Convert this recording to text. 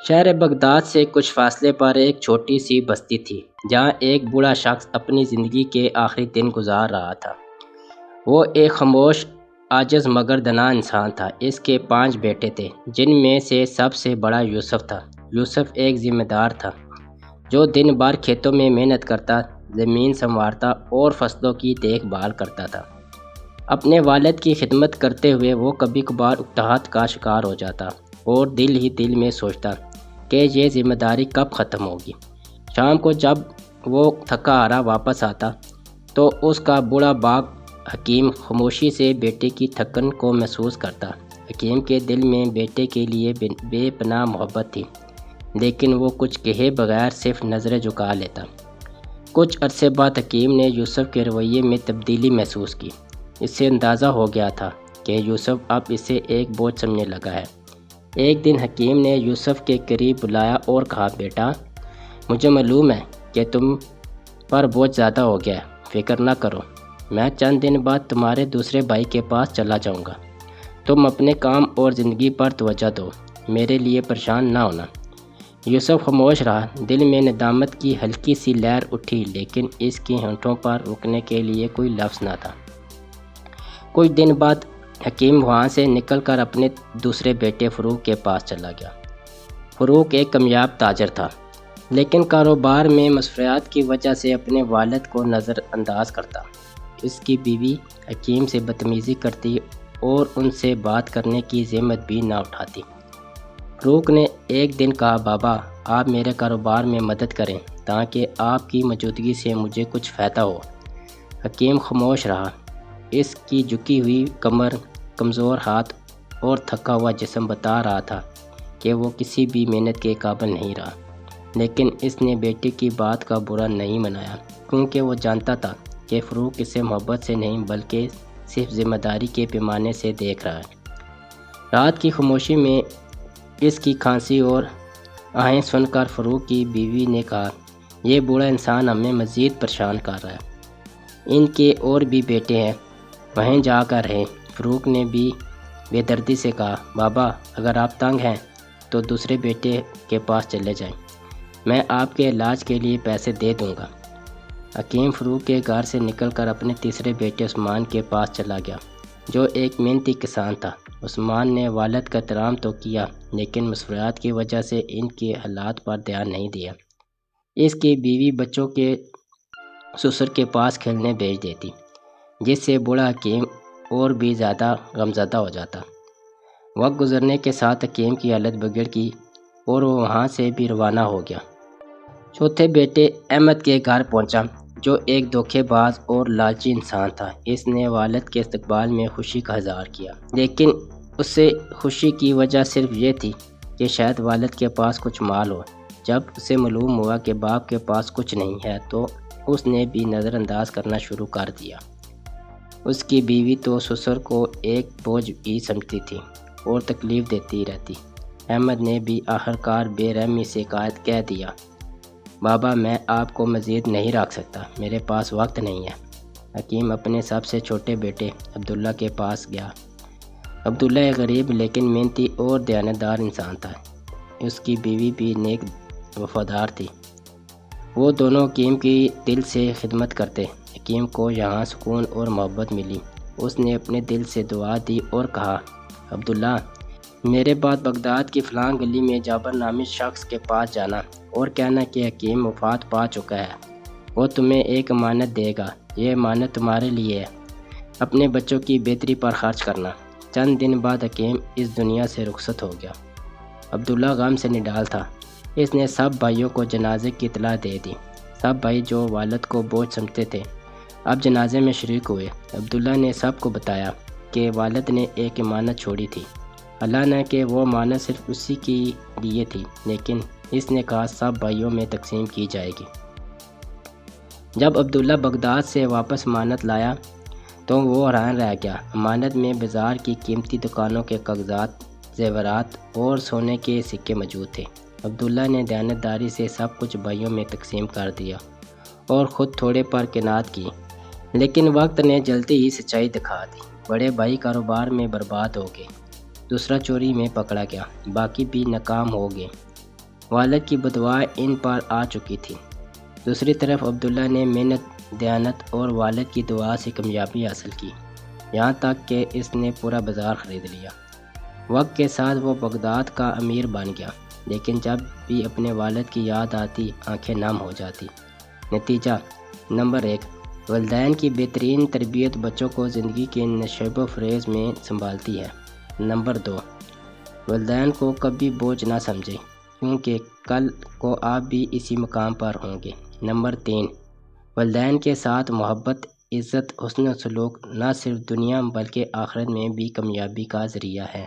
شہر بغداد سے کچھ فاصلے پر ایک چھوٹی سی بستی تھی جہاں ایک بوڑھا شخص اپنی زندگی کے آخری دن گزار رہا تھا۔ وہ ایک خاموش، عاجز مگر دانا انسان تھا۔ اس کے 5 بیٹے تھے جن میں سے سب سے بڑا یوسف تھا۔ یوسف ایک ذمہ دار تھا جو دن بھر کھیتوں میں محنت کرتا، زمین سنوارتا اور فصلوں کی دیکھ بھال کرتا تھا۔ اپنے والد کی خدمت کرتے ہوئے وہ کبھی کبھار اکتاہٹ کا شکار ہو جاتا اور دل ہی دل میں سوچتا کہ یہ ذمہ داری کب ختم ہوگی۔ شام کو جب وہ تھکا ہارا واپس آتا تو اس کا بوڑھا باپ حکیم خاموشی سے بیٹے کی تھکن کو محسوس کرتا۔ حکیم کے دل میں بیٹے کے لیے بے پناہ محبت تھی، لیکن وہ کچھ کہے بغیر صرف نظریں جھکا لیتا۔ کچھ عرصے بعد حکیم نے یوسف کے رویے میں تبدیلی محسوس کی۔ اس سے اندازہ ہو گیا تھا کہ یوسف اب اسے ایک بوجھ سمجھنے لگا ہے۔ ایک دن حکیم نے یوسف کے قریب بلایا اور کہا، بیٹا، مجھے معلوم ہے کہ تم پر بوجھ زیادہ ہو گیا ہے۔ فکر نہ کرو، میں چند دن بعد تمہارے دوسرے بھائی کے پاس چلا جاؤں گا۔ تم اپنے کام اور زندگی پر توجہ دو، میرے لیے پریشان نہ ہونا۔ یوسف خاموش رہا۔ دل میں ندامت کی ہلکی سی لہر اٹھی، لیکن اس کی ہونٹوں پر رکنے کے لیے کوئی لفظ نہ تھا۔ کچھ دن بعد حکیم وہاں سے نکل کر اپنے دوسرے بیٹے فروغ کے پاس چلا گیا۔ فروغ ایک کامیاب تاجر تھا، لیکن کاروبار میں مصروفیات کی وجہ سے اپنے والد کو نظر انداز کرتا۔ اس کی بیوی حکیم سے بدتمیزی کرتی اور ان سے بات کرنے کی زحمت بھی نہ اٹھاتی۔ فروغ نے ایک دن کہا، بابا، آپ میرے کاروبار میں مدد کریں تاکہ آپ کی موجودگی سے مجھے کچھ فائدہ ہو۔ حکیم خاموش رہا۔ اس کی جھکی ہوئی کمر، کمزور ہاتھ اور تھکا ہوا جسم بتا رہا تھا کہ وہ کسی بھی محنت کے قابل نہیں رہا۔ لیکن اس نے بیٹے کی بات کا برا نہیں منایا، کیونکہ وہ جانتا تھا کہ فروغ اسے محبت سے نہیں بلکہ صرف ذمہ داری کے پیمانے سے دیکھ رہا ہے۔ رات کی خاموشی میں اس کی کھانسی اور آہیں سن کر فروغ کی بیوی نے کہا، یہ بوڑھا انسان ہمیں مزید پریشان کر رہا ہے۔ ان کے اور بھی بیٹے ہیں، وہیں جا کر رہیں۔ فروغ نے بھی بے دردی سے کہا، بابا، اگر آپ تنگ ہیں تو دوسرے بیٹے کے پاس چلے جائیں، میں آپ کے علاج کے لیے پیسے دے دوں گا۔ حکیم فروغ کے گھر سے نکل کر اپنے تیسرے بیٹے عثمان کے پاس چلا گیا، جو ایک محنتی کسان تھا۔ عثمان نے والد کا احترام تو کیا، لیکن مصروفیات کی وجہ سے ان کے حالات پر دھیان نہیں دیا۔ اس کی بیوی بچوں کے سسر کے پاس کھیلنے بھیج دیتی، جس سے بوڑھا حکیم اور بھی زیادہ غمزدہ ہو جاتا۔ وقت گزرنے کے ساتھ حکیم کی حالت بگڑ گئی اور وہ وہاں سے بھی روانہ ہو گیا۔ چوتھے بیٹے احمد کے گھر پہنچا، جو ایک دھوکے باز اور لالچی انسان تھا۔ اس نے والد کے استقبال میں خوشی کا اظہار کیا، لیکن اسے خوشی کی وجہ صرف یہ تھی کہ شاید والد کے پاس کچھ مال ہو۔ جب اسے معلوم ہوا کہ باپ کے پاس کچھ نہیں ہے تو اس نے بھی نظر انداز کرنا شروع کر دیا۔ اس کی بیوی تو سسر کو ایک بوجھ ہی سمجھتی تھی اور تکلیف دیتی رہتی۔ احمد نے بھی آخرکار بے رحمی سے کہہ دیا، بابا، میں آپ کو مزید نہیں رکھ سکتا، میرے پاس وقت نہیں ہے۔ حکیم اپنے سب سے چھوٹے بیٹے عبداللہ کے پاس گیا۔ عبداللہ ایک غریب لیکن محنتی اور دیانتدار انسان تھا۔ اس کی بیوی بھی نیک وفادار تھی۔ وہ دونوں حکیم کی دل سے خدمت کرتے۔ حکیم کو یہاں سکون اور محبت ملی۔ اس نے اپنے دل سے دعا دی اور کہا، عبداللہ، میرے بعد بغداد کی فلاں گلی میں جابر نامی شخص کے پاس جانا اور کہنا کہ حکیم وفات پا چکا ہے۔ وہ تمہیں ایک امانت دے گا، یہ امانت تمہارے لیے ہے، اپنے بچوں کی بہتری پر خرچ کرنا۔ چند دن بعد حکیم اس دنیا سے رخصت ہو گیا۔ عبداللہ غم سے نڈال تھا۔ اس نے سب بھائیوں کو جنازے کی اطلاع دے دی۔ سب بھائی جو والد کو بوجھ سمجھتے تھے اب جنازے میں شریک ہوئے۔ عبداللہ نے سب کو بتایا کہ والد نے ایک امانت چھوڑی تھی، حالانہ کہ وہ امانت صرف اسی کے لیے تھی، لیکن اس نے کہا سب بھائیوں میں تقسیم کی جائے گی۔ جب عبداللہ بغداد سے واپس امانت لایا تو وہ حیران رہ گیا۔ امانت میں بازار کی قیمتی دکانوں کے کاغذات، زیورات اور سونے کے سکے موجود تھے۔ عبداللہ نے دیانتداری سے سب کچھ بھائیوں میں تقسیم کر دیا اور خود تھوڑے پر قناعت کی، لیکن وقت نے جلدی ہی سچائی دکھا دی۔ بڑے بھائی کاروبار میں برباد ہو گئے، دوسرا چوری میں پکڑا گیا، باقی بھی ناکام ہو گئے۔ والد کی بددعائیں ان پر آ چکی تھی۔ دوسری طرف عبداللہ نے محنت، دیانت اور والد کی دعا سے کامیابی حاصل کی، یہاں تک کہ اس نے پورا بازار خرید لیا۔ وقت کے ساتھ وہ بغداد کا امیر بن گیا، لیکن جب بھی اپنے والد کی یاد آتی آنکھیں نم ہو جاتی۔ نتیجہ نمبر 1، والدین کی بہترین تربیت بچوں کو زندگی کے نشیب و فریز میں سنبھالتی ہے۔ نمبر 2، والدین کو کبھی بوجھ نہ سمجھیں، کیونکہ کل کو آپ بھی اسی مقام پر ہوں گے۔ نمبر 3، والدین کے ساتھ محبت، عزت، حسن سلوک نہ صرف دنیا بلکہ آخرت میں بھی کامیابی کا ذریعہ ہے۔